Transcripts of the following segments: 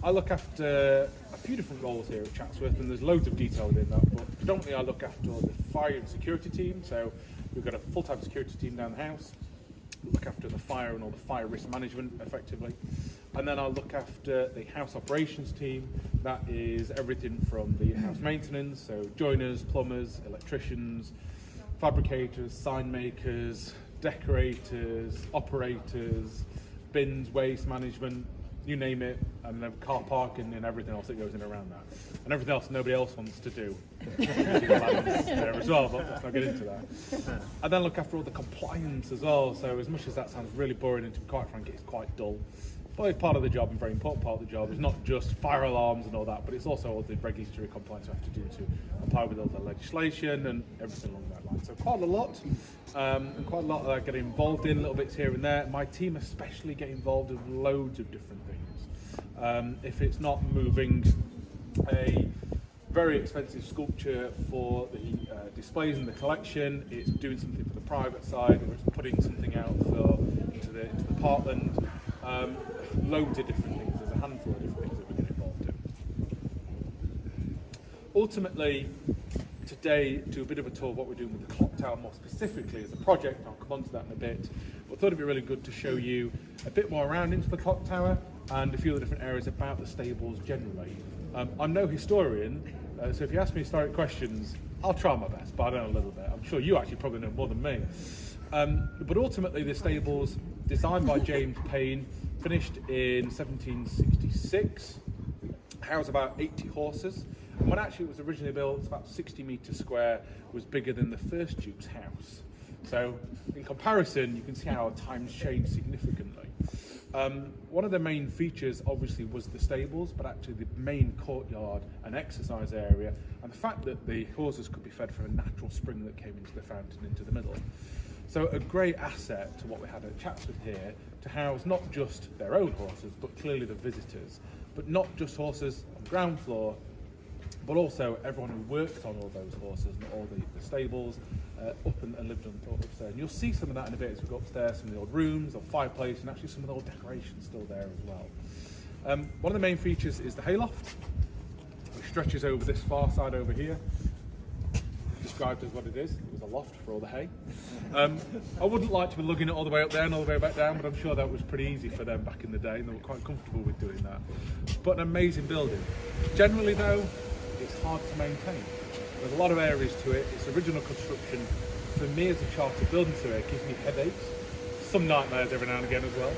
I look after a few different roles here at Chatsworth, and there's loads of detail within that, but predominantly I look after the fire and security team. So we've got a full-time security team down the house. We look after the fire and all the fire risk management effectively. And then I look after the house operations team. That is everything from the house maintenance, so joiners, plumbers, electricians, fabricators, sign makers, decorators, operators, bins, waste management, you name it, and then car parking and everything else that goes in around that. And everything else nobody else wants to do. There as well, but let's not get into that. And then look after all the compliance as well. So as much as that sounds really boring, and to be quite frank, it's quite dull. But it's part of the job, and very important part of the job. It's not just fire alarms and all that, but it's also all the regulatory compliance we have to do to comply with all the legislation and everything along that line. So quite a lot, and quite a lot that I get involved in, little bits here and there. My team especially get involved in loads of different things. If it's not moving a very expensive sculpture for the displays in the collection, it's doing something for the private side, or it's putting something out into the parkland. Loads of different things. There's a handful of different things that we get involved in. Ultimately, today, do a bit of a tour of what we're doing with the clock tower more specifically as a project, and I'll come on to that in a bit. But I thought it'd be really good to show you a bit more around into the clock tower and a few of the different areas about the stables generally. I'm no historian, so if you ask me historic questions, I'll try my best, but I know a little bit. I'm sure you actually probably know more than me. But ultimately, the stables, designed by James Payne, finished in 1766, housed about 80 horses. And when actually it was originally built, it's about 60 metres square, was bigger than the first Duke's house. So in comparison, you can see how times changed significantly. One of the main features obviously was the stables, but actually the main courtyard and exercise area, and the fact that the horses could be fed from a natural spring that came into the fountain into the middle. So a great asset to what we had at Chatsworth here, to house not just their own horses, but clearly the visitors, but not just horses on the ground floor, but also everyone who worked on all those horses and all the stables up and lived on upstairs. And you'll see some of that in a bit as we go upstairs, some of the old rooms, old fireplace, and actually some of the old decorations still there as well. One of the main features is the hayloft, which stretches over this far side over here. Described as what it is. It was a loft for all the hay. I wouldn't like to be lugging it all the way up there and all the way back down, but I'm sure that was pretty easy for them back in the day, and they were quite comfortable with doing that. But an amazing building. Generally though, it's hard to maintain. There's a lot of areas to it. Its original construction, for me as a chartered building surveyor, gives me headaches. Some nightmares every now and again as well.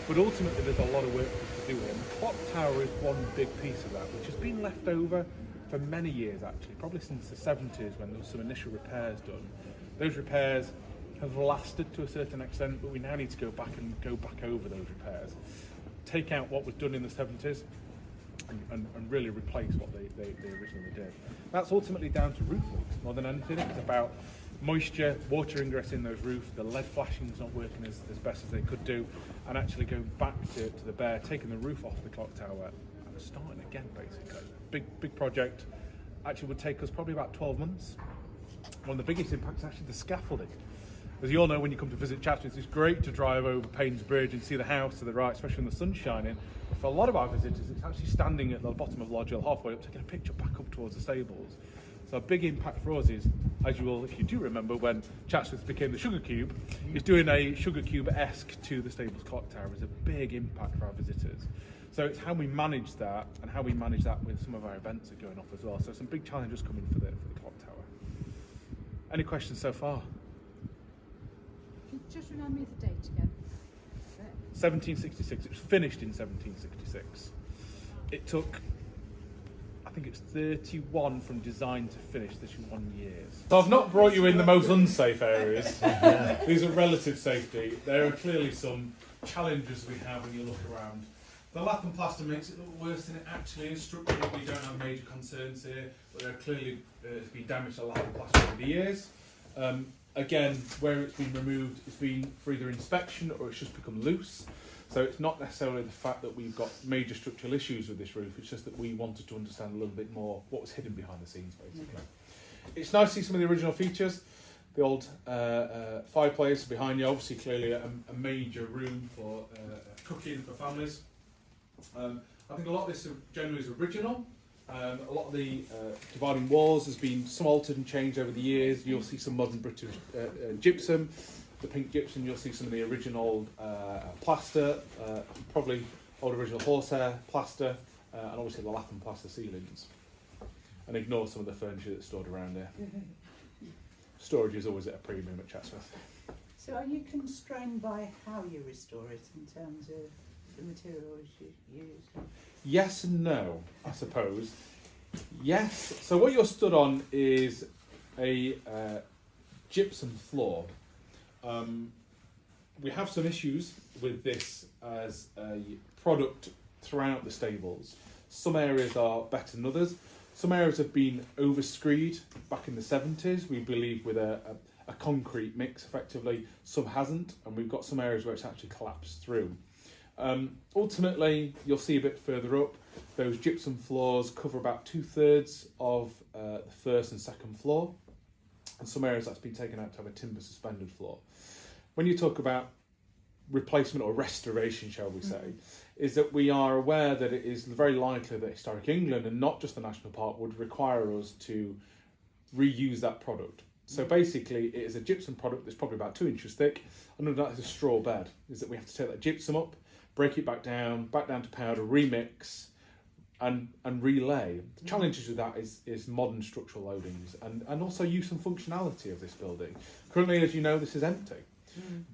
But ultimately there's a lot of work to do here. And the clock tower is one big piece of that, which has been left over for many years actually, probably since the 70s when there was some initial repairs done. Those repairs have lasted to a certain extent, but we now need to go back over those repairs, take out what was done in the 70s and really replace what they originally did. That's ultimately down to roof leaks more than anything. It's about moisture, water ingress in those roofs, the lead flashing's not working as best as they could do, and actually going back to the bare, taking the roof off the clock tower and starting again basically. Big project, actually would take us probably about 12 months. One of the biggest impacts is actually the scaffolding. As you all know, when you come to visit Chatsworth, it's great to drive over Payne's Bridge and see the house to the right, especially when the sun's shining. But for a lot of our visitors, it's actually standing at the bottom of Lodge Hill, halfway up, taking a picture back up towards the stables. So a big impact for us is, as you will, if you do remember, when Chatsworth became the Sugar Cube, is doing a Sugar Cube-esque to the Stables Clocktower is a big impact for our visitors. So it's how we manage that, and how we manage that with some of our events that are going off as well. So some big challenges coming for the clock tower. Any questions so far? Can you just remind me of the date again? 1766. It was finished in 1766. It took, I think it's 31 from design to finish, 31 years. So I've not brought you in the most unsafe areas. These are relative safety. There are clearly some challenges we have when you look around. The lap and plaster makes it look worse than it actually is. Structurally, we don't have major concerns here, but there clearly has been damage to lap and plaster over the years. Again, where it's been removed, it's been for either inspection or it's just become loose. So it's not necessarily the fact that we've got major structural issues with this roof, it's just that we wanted to understand a little bit more what was hidden behind the scenes, basically. It's nice to see some of the original features. The old fireplace behind you, obviously clearly a major room for cooking for families. I think a lot of this generally is original. A lot of the dividing walls has been some altered and changed over the years. You'll see some modern British gypsum, the pink gypsum. You'll see some of the original plaster, probably old original horsehair plaster, and obviously the lap and plaster ceilings. And ignore some of the furniture that's stored around here. Storage is always at a premium at Chatsworth. So are you constrained by how you restore it in terms of the materials you use? Yes and no, I suppose. Yes, so what you're stood on is a gypsum floor. We have some issues with this as a product throughout the stables. Some areas are better than others. Some areas have been over-screed back in the 70s, we believe, with a concrete mix effectively. Some hasn't, and we've got some areas where it's actually collapsed through. Ultimately, you'll see a bit further up, those gypsum floors cover about 2/3 of the first and second floor. And some areas that's been taken out to have a timber suspended floor. When you talk about replacement or restoration, shall we say, is that we are aware that it is very likely that Historic England, and not just the National Park, would require us to reuse that product. So basically, it is a gypsum product that's probably about 2 inches thick, and under that is a straw bed. Is that we have to take that gypsum up, break it back down to powder, remix, and relay. The challenges with that is modern structural loadings and also use and functionality of this building. Currently, as you know, this is empty.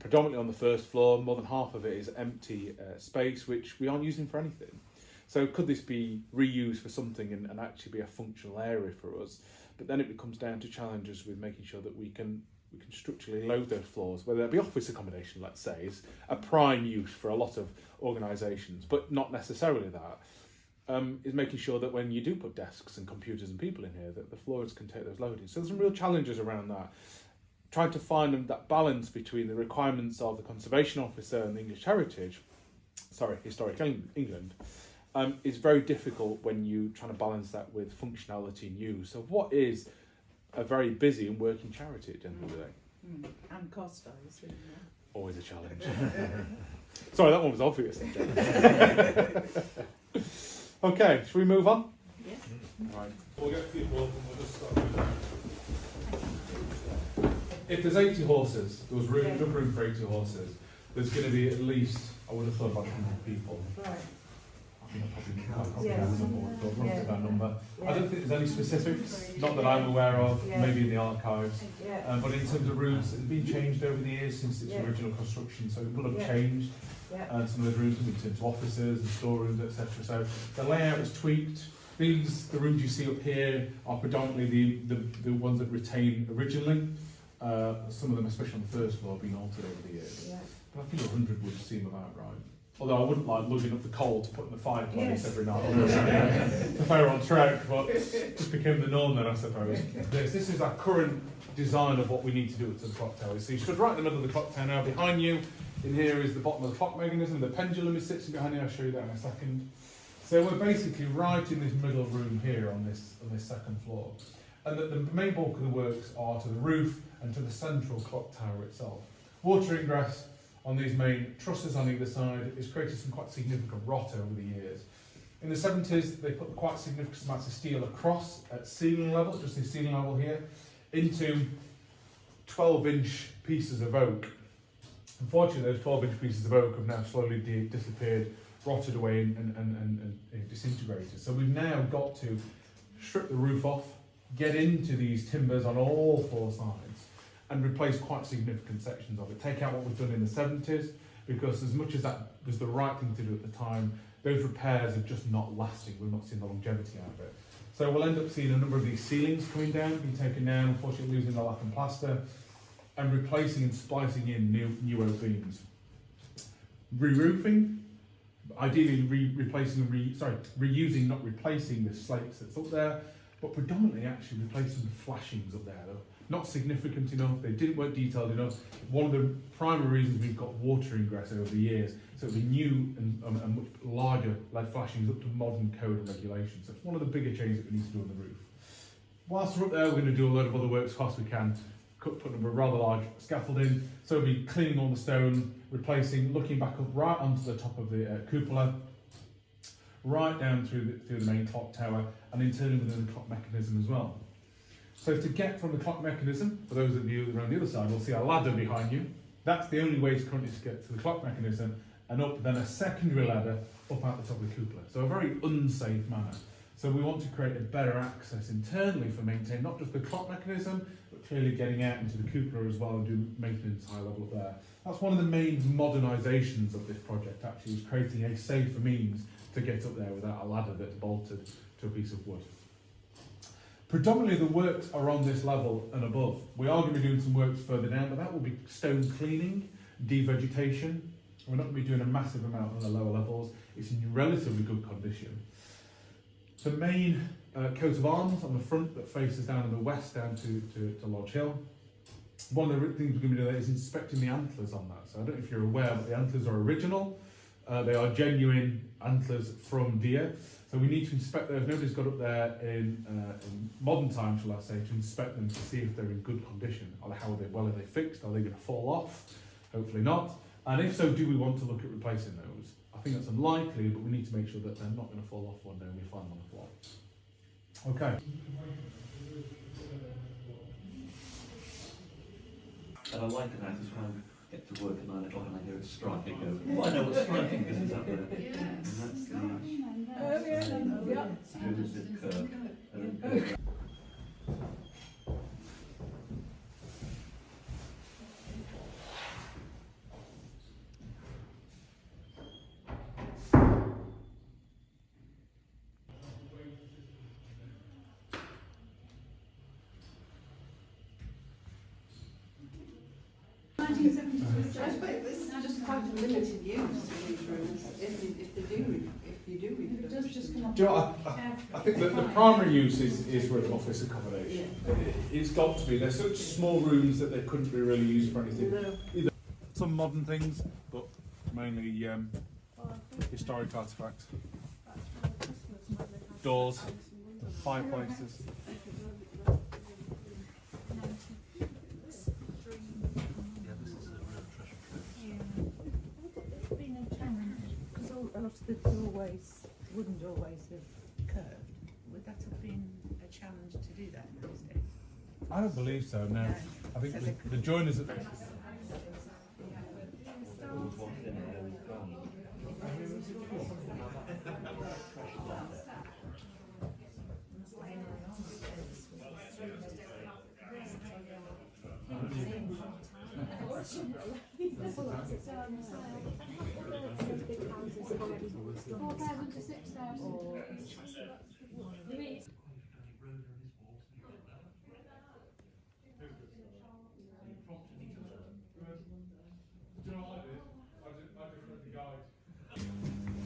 Predominantly on the first floor, more than half of it is empty space, which we aren't using for anything. So could this be reused for something and actually be a functional area for us? But then it comes down to challenges with making sure that we can structurally load those floors, whether that be office accommodation, let's say, is a prime use for a lot of organisations, but not necessarily that. Is making sure that when you do put desks and computers and people in here, that the floors can take those loadings. So there's some real challenges around that. Trying to find that balance between the requirements of the Conservation Officer and the Historic England, is very difficult when you're trying to balance that with functionality and use of what is a very busy and working charity at the end of the day. And cost, I assume. Always a challenge. Sorry, that one was obvious. Okay, shall we move on? Yeah. Right. We'll get people up and we'll just start with that. If there's 80 horses, there was enough room for 80 horses, there's going to be at least, I would have thought, about 100 people. Right. I think I'll probably have that number. I don't think there's any specifics, not that I'm aware of, maybe in the archives. But in terms of rooms, it's been changed over the years since its original construction, so it will have changed. Some of those rooms have been turned to offices and storerooms, etc. So the layout is tweaked. The rooms you see up here are predominantly the ones that retain originally. Some of them, especially on the first floor, have been altered over the years. But I think 100 would seem about right. Although I wouldn't like lugging up the coal to put in the fireplace every night. The fire on track, but it just became the norm then, I suppose. This is our current design of what we need to do to the clock tower. So you stood right in the middle of the clock tower now. Behind you, in here, is the bottom of the clock mechanism. The pendulum is sitting behind you. I'll show you that in a second. So we're basically right in this middle room here on this second floor. And the main bulk of the works are to the roof and to the central clock tower itself. Water ingress on these main trusses on either side has created some quite significant rot over the years. In the 70s, they put quite significant amounts of steel across at ceiling level, just the ceiling level here, into 12-inch pieces of oak. Unfortunately, those 12-inch pieces of oak have now slowly disappeared, rotted away and disintegrated. So we've now got to strip the roof off, get into these timbers on all four sides, and replace quite significant sections of it. Take out what was done in the 70s, because as much as that was the right thing to do at the time, those repairs are just not lasting. We're not seeing the longevity out of it. So we'll end up seeing a number of these ceilings coming down, being taken down, unfortunately losing the lap and plaster, and replacing and splicing in new oak beams. Re-roofing, ideally reusing, not replacing the slates that's up there, but predominantly actually replacing the flashings up there. They're not significant enough, weren't detailed enough. One of the primary reasons we've got water ingress over the years, so it'll be new and much larger lead flashings up to modern code and regulations. So it's one of the bigger changes that we need to do on the roof. Whilst we're up there, we're going to do a load of other work as fast as we can. Put a rather large scaffolding, so we'll be cleaning all the stone, replacing, looking back up right onto the top of the cupola, right down through the main clock tower and internally within the clock mechanism as well. So to get from the clock mechanism, for those of you that are on the other side, we'll see a ladder behind you. That's the only way currently to get to the clock mechanism, and up then a secondary ladder up out the top of the cupola. So a very unsafe manner. So we want to create a better access internally for maintaining not just the clock mechanism, but clearly getting out into the cupola as well and do maintenance high level up there. That's one of the main modernisations of this project actually, is creating a safer means to get up there without a ladder that's bolted to a piece of wood. Predominantly the works are on this level and above. We are going to be doing some works further down, but that will be stone cleaning, devegetation. We're not going to be doing a massive amount on the lower levels. It's in relatively good condition. The main coat of arms on the front that faces down in the west down to Lodge Hill. One of the things we're going to be doing there is inspecting the antlers on that. So I don't know if you're aware, but the antlers are original. They are genuine antlers from deer. So we need to inspect those. Nobody's got up there in modern times, shall I say, to inspect them to see if they're in good condition. Or how well are they fixed? Are they going to fall off? Hopefully not. And if so, do we want to look at replacing those? I think that's unlikely, but we need to make sure that they're not going to fall off one day when we find them on the floor. Okay. And I like it now because when I get to work at 9 o'clock and I hear it striking, I go, oh, I know what's striking because it's up there. And that's the curve. I suppose this is just quite a limited use of these rooms if you do refer. It does just come up. Do you know, I think that the primary use is for office accommodation. It's got to be. They're such small rooms that they couldn't be really used for anything. No. Either some modern things, but mainly historic artefacts. Doors, fireplaces. A lot of the doorways, wooden doorways have curved. Would that have been a challenge to do that in those days? I don't believe so, no. I think the joiners at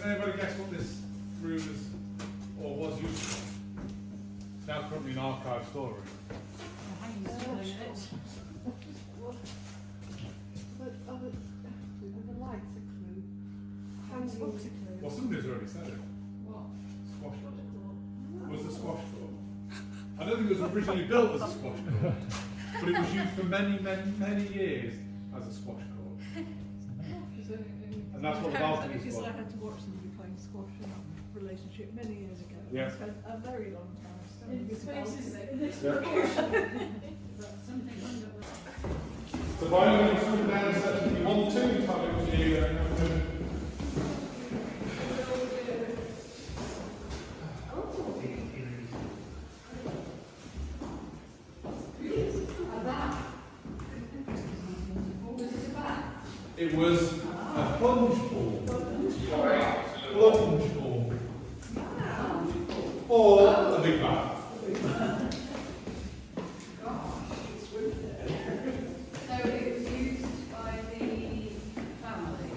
Can anybody guess what this room is or was used for? It's now currently an archive storeroom. Well, somebody's already said it. Squash court. Was the squash court? I don't think it was originally built as a squash court, but it was used for many years as a squash court. And that's what the balcony was for. I had to watch somebody playing squash in a relationship many years ago. Yeah. I spent a very long time standing It's with the spaces balcony. in this Yeah. proportion. But something under. So by all means, come down and set if you want to, you have it to you. It was a plunge pool. Plunge pool. Or a big bath. So it was used by the family.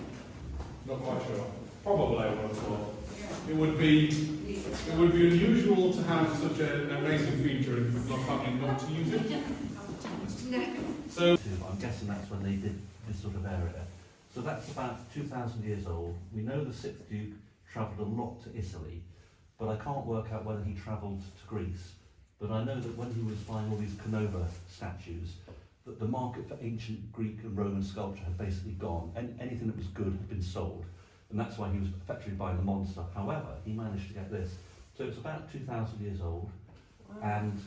Not quite sure. Probably I would have thought. It would be unusual to have such an amazing feature and not having not to use it. So I'm guessing that's when they did this sort of area. So that's about 2,000 years old. We know the 6th Duke travelled a lot to Italy, but I can't work out whether he travelled to Greece. But I know that when he was buying all these Canova statues, that the market for ancient Greek and Roman sculpture had basically gone. And anything that was good had been sold. and that's why he was effectively buying the monster. However, he managed to get this. So it's about 2,000 years old, and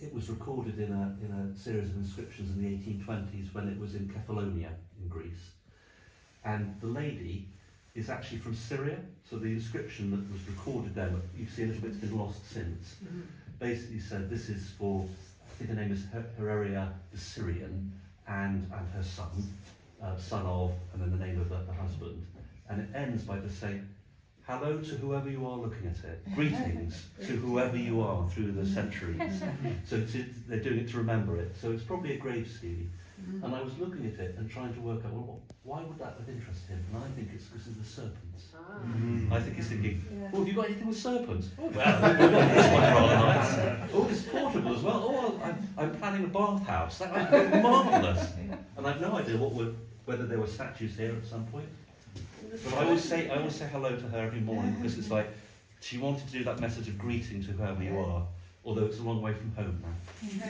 it was recorded in a series of inscriptions in the 1820s when it was in Kefalonia in Greece. And the lady is actually from Syria, so the inscription that was recorded there, but you see a little bit's been lost since, basically said this is for, I think her name is Hereria the Syrian, and her son, son of, and then the name of the husband. And it ends by just saying, hello to whoever you are looking at it. Greetings to whoever you are through the centuries. So they're doing it to remember it. So it's probably a grave Stevie. And I was looking at it and trying to work out, well, why would that have interested him? And I think it's because of the serpents. I think he's thinking, well, have you got anything with serpents? Oh, well, we've got this one rather nice. Oh, it's portable as well. Oh, I'm planning a bathhouse. That would be marvellous. And I've no idea whether there were statues here at some point. But I always say hello to her every morning because it's like she wanted to do that message of greeting to whoever you are, although it's a long way from home now.